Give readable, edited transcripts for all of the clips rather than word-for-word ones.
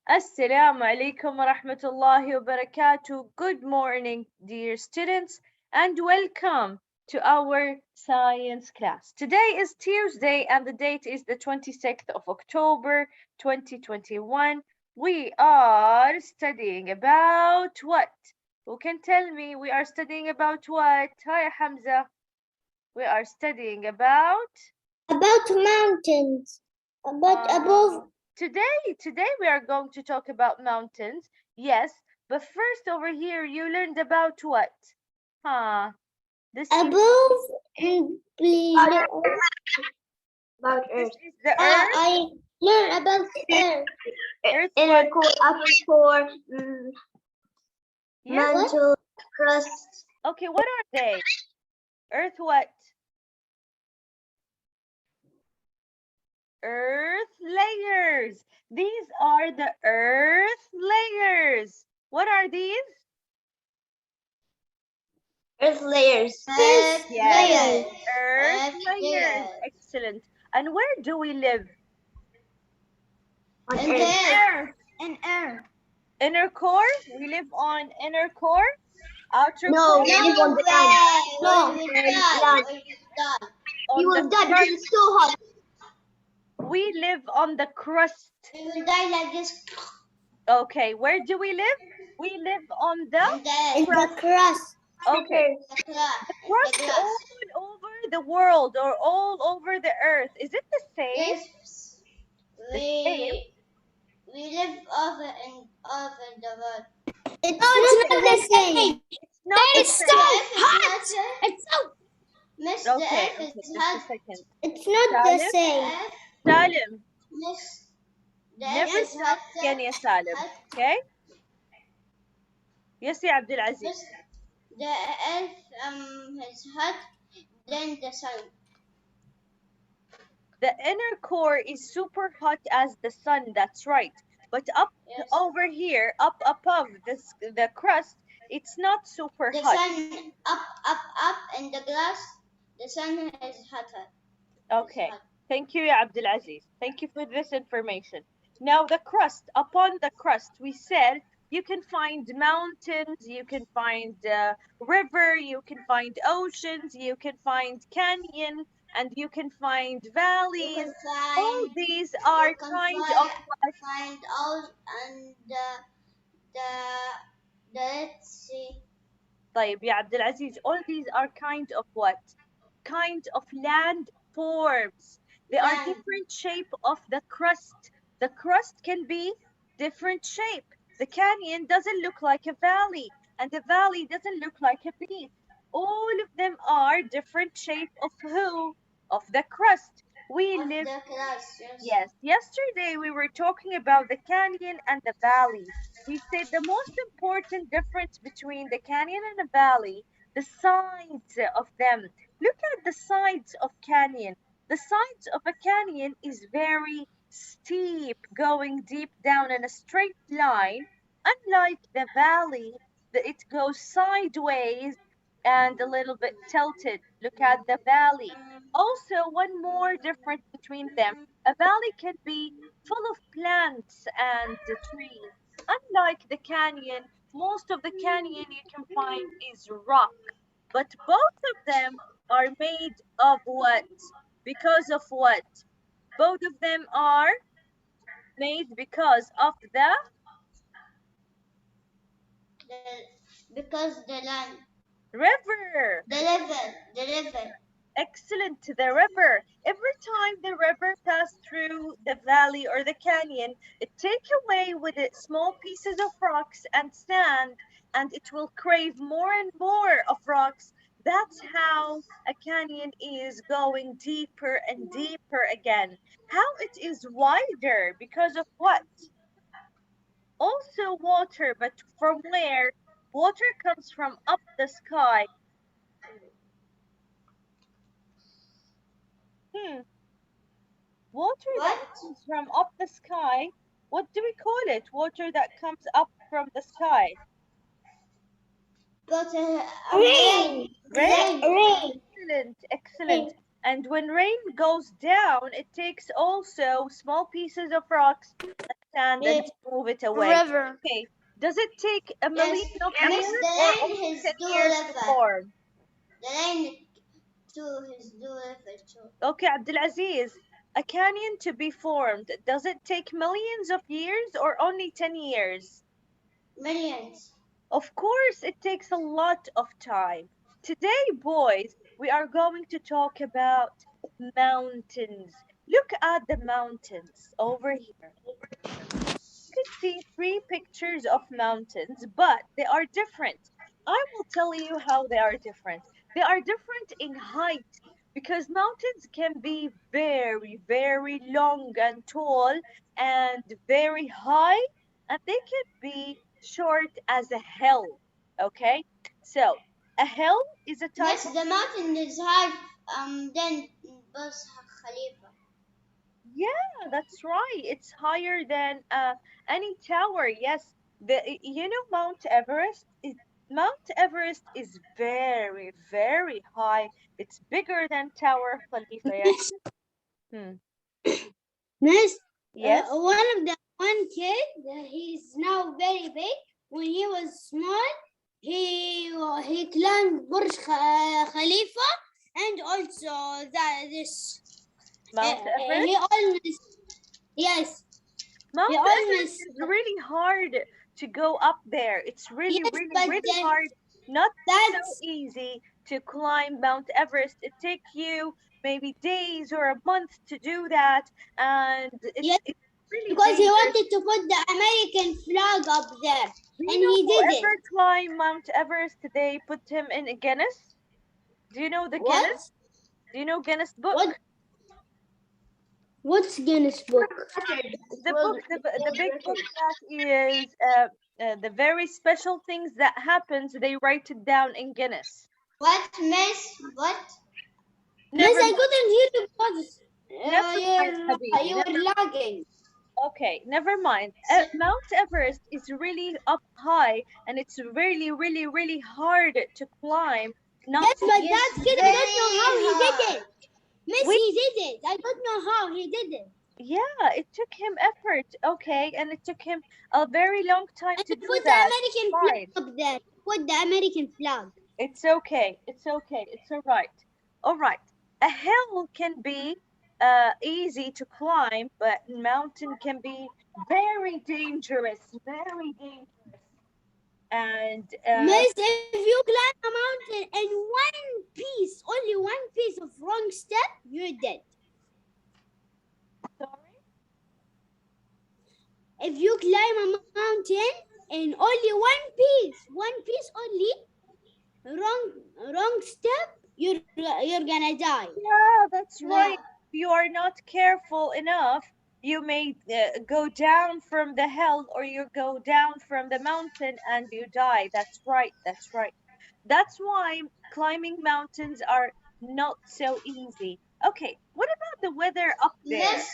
Assalamu alaikum wa rahmatullahi wa barakatuh. Good morning, dear students, and welcome to our science class. Today is Tuesday, and the date is the 26th of October, 2021. We are studying about what? Who can tell me we are studying about what? Hi, Hamza. We are studying about mountains, above. Today we are going to talk about mountains. Yes, but first over here you learned about what? Huh? This seems Above and below. About this Earth. is the Earth. I learn about Earth. Earth Inner what? core, upper core, Yes. mantle, crust. Okay, what are they? Earth what? Earth layers. These are the Earth layers. What are these? Earth layers. Yes. Earth layers. Excellent. And where do we live? On And Earth. Earth. And Earth. Inner core? We live on inner core? Outer No, core? we live on the land. No. Land. On You will the die because crust. it's so hot. We live on the crust. We will die like this. Okay, where do we live? We live on the In the crust. okay. The crust all over the world or all over the earth. Is it the same? Yes. The same? We live over the world. It's not the same. It's not the It's so same. hot. It's so. Miss, the Okay, Earth okay, is just hot. a second. It's not the Salim? same. Salim, Miss, the never Earth is hot. talk again يا Salim. Okay? Yes, يا عبد العزيز. Miss, the Earth is hot than the sun. The inner core is super hot as the sun, that's right. But up Yes. over here, up above the crust, it's not super The hot. sun up in the glass. The sun is hotter. Okay, thank you, ya Abdulaziz. Thank you for this information. Now, the crust, upon the crust, we said you can find mountains, you can find river, you can find oceans, you can find canyon, and you can find valleys. All these are kind of what? Find all and the Red Sea. طيب يا عبد العزيز, all these are kind of what? Kind of land forms. They are Land. different shape of the crust. The crust can be different shape. The canyon doesn't look like a valley, and the valley doesn't look like a beach. All of them are different shape of who? Of the crust. We Of live. the crust, yes. Yes, yesterday we were talking about the canyon and the valley. We said the most important difference between the canyon and the valley, the sides of them. Look at the sides of canyon. The sides of a canyon is very steep, going deep down in a straight line. Unlike the valley, it goes sideways and a little bit tilted. Look at the valley. Also, one more difference between them, a valley can be full of plants and trees. Unlike the canyon, most of the canyon you can find is rock. But both of them are made of what? Because of what? Both of them are made because of the Because the land. river. The river. Excellent, to the river. Every time the river passed through the valley or the canyon, it take away with it small pieces of rocks and sand, and it will crave more and more of rocks. That's how a canyon is going deeper and deeper again. How it is wider because of what? Also water, but from where? Water comes from up the sky. Water that comes from up the sky. What do we call it? Water that comes up from the sky. Rain. Excellent, excellent. And when rain goes down, it takes also small pieces of rocks and sand and move it away. River. Okay, does it take a Yes, million of Miss, years the or line only has 10 two years to level. form? The line two has two level too. Okay, Abdulaziz, a canyon to be formed, does it take millions of years or only 10 years? Millions. Of course, it takes a lot of time. Today, boys, we are going to talk about mountains. Look at the mountains over here. Could see three pictures of mountains, but they are different. I will tell you how they are different. They are different in height because mountains can be very, very long and tall and very high, and they can be short as a hill. Okay? So, a hill is a type Miss, of. the mountain is high. Then Burj Khalifa. Yeah, that's right. It's higher than any tower. Yes, Mount Everest. Mount Everest is very, very high. It's bigger than Tower of Khalifa. Yes. Miss, Hmm. Miss, Yes. one kid, he's now very big. When he was small, he climbed Burj Khalifa, and also this. Mount Everest. He almost, yes, he Mount Everest almost, is really hard to go up there. It's really, yes, really, but really hard. Not so that's, easy to climb Mount Everest. It takes you maybe days or a month to do that, and yes, it's really because he dangerous. wanted to put the American flag up there, Do you and know he did it. whoever climbed Mount Everest, they put him in a Guinness? Do you know the What? Guinness? Do you know Guinness What? book? What's Guinness book? The book, the big book that is the very special things that happens. They write it down in Guinness. What, Miss? What? Miss, Never I mind. couldn't hear you because Never mind, you Habibi. Never. were lagging. Okay, never mind. So, Mount Everest is really up high, and it's really, really, really hard to climb. Not yes, but easy that to kid, I do. don't know how he did it. Miss, We he did it. I don't know how he did it. Yeah, it took him effort, okay, and it took him a very long time And to he do put the that. American flag Fine. up there. Put the American flag. It's okay. It's okay. It's all right. All right. A hill can be easy to climb, but mountain can be very dangerous, very dangerous. And Miss, if you climb a mountain and one piece, only one piece of wrong step, you're dead. sorry. If you climb a mountain and only one piece only, wrong step, you're gonna die. Yeah, that's right. Yeah. If you are not careful enough, you may go down from the hill or you go down from the mountain and you die. That's right. That's right. That's why climbing mountains are not so easy. Okay, what about the weather up there? Miss,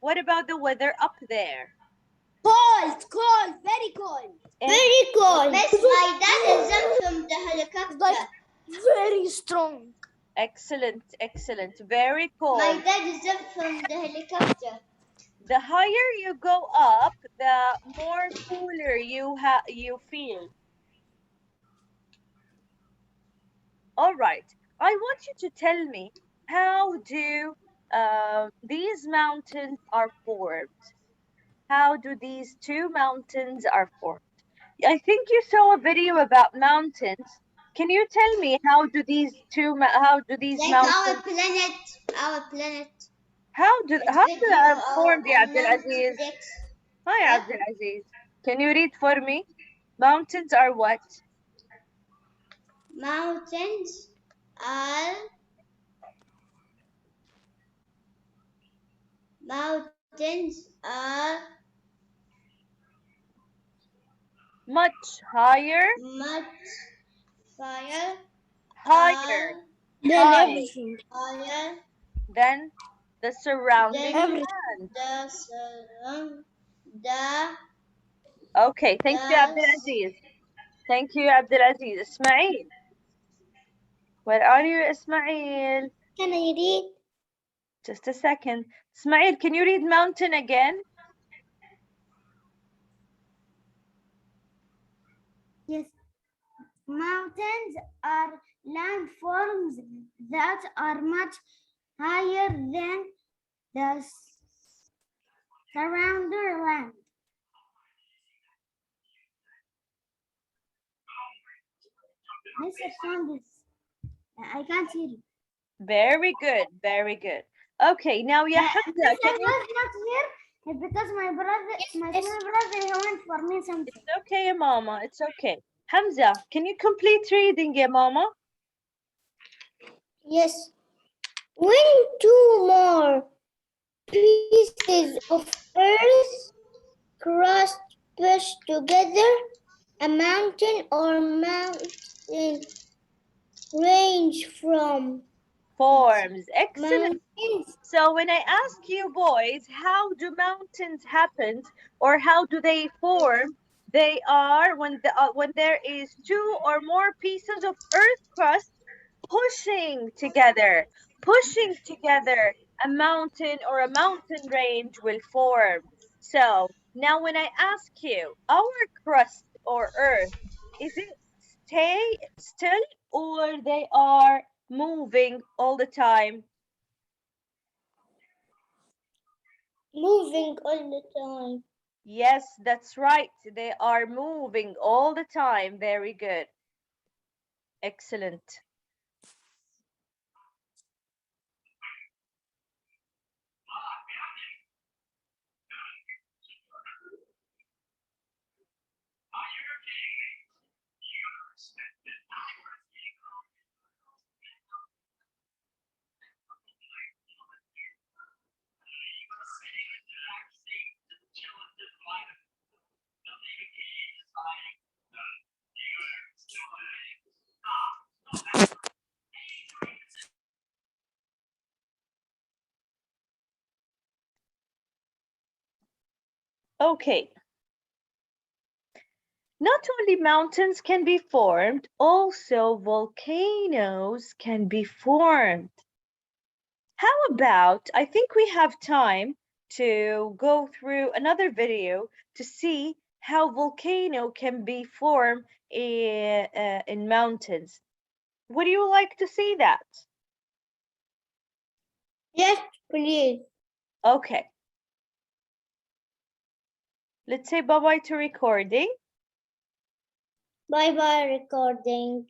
What about the weather up there? cold, very cold. And Very cold. Miss, my dad is up from the helicopter. Like very strong. excellent, excellent. Very My cold. dad is up from the helicopter. The higher you go up, the more cooler you feel. All right. I want you to tell me how do these mountains are formed? How do these two mountains are formed? I think you saw a video about mountains. Can you tell me how do these Like mountains our planet. how It's do video they form, ya on Abdul Aziz? Netflix. Hi What? Abdul Aziz. Can you read for me? Mountains are what? Mountains are mountains are Much higher, much fire higher, than high everything. Higher than the surrounding than land. the surround the Okay, thank you the Abdul Aziz. Thank you Abdul Aziz. Ismail, where are you Ismail? Can I read? Just a second. Ismail, can you read mountain again? Yes. Mountains are landforms that are much higher than the surrounding land. Mr. Sanders, I can't hear you. Very good, very good. Okay, now ya Hamza, If I can you? was not here, it's because my brother, my small brother, he went for me something. It's okay, Mama. It's okay. Hamza, can you complete reading, ya Mama? Yes. When two more pieces of earth crust pushed together, a mountain or mountain range from Forms. Excellent. mountains. So when I ask you boys, how do mountains happen or how do they form? They are when there is two or more pieces of earth crust pushing together, a mountain or a mountain range will form. So now when I ask you, our crust or earth, is it stay still or they are moving all the time? Moving all the time. Yes, that's right. They are moving all the time. Very good. Excellent. Okay. Not only mountains can be formed, also volcanoes can be formed. How about, I think we have time to go through another video to see how volcano can be formed in mountains. Would you like to see that? Yes, please. Okay. Let's say bye-bye to recording. Bye bye recording.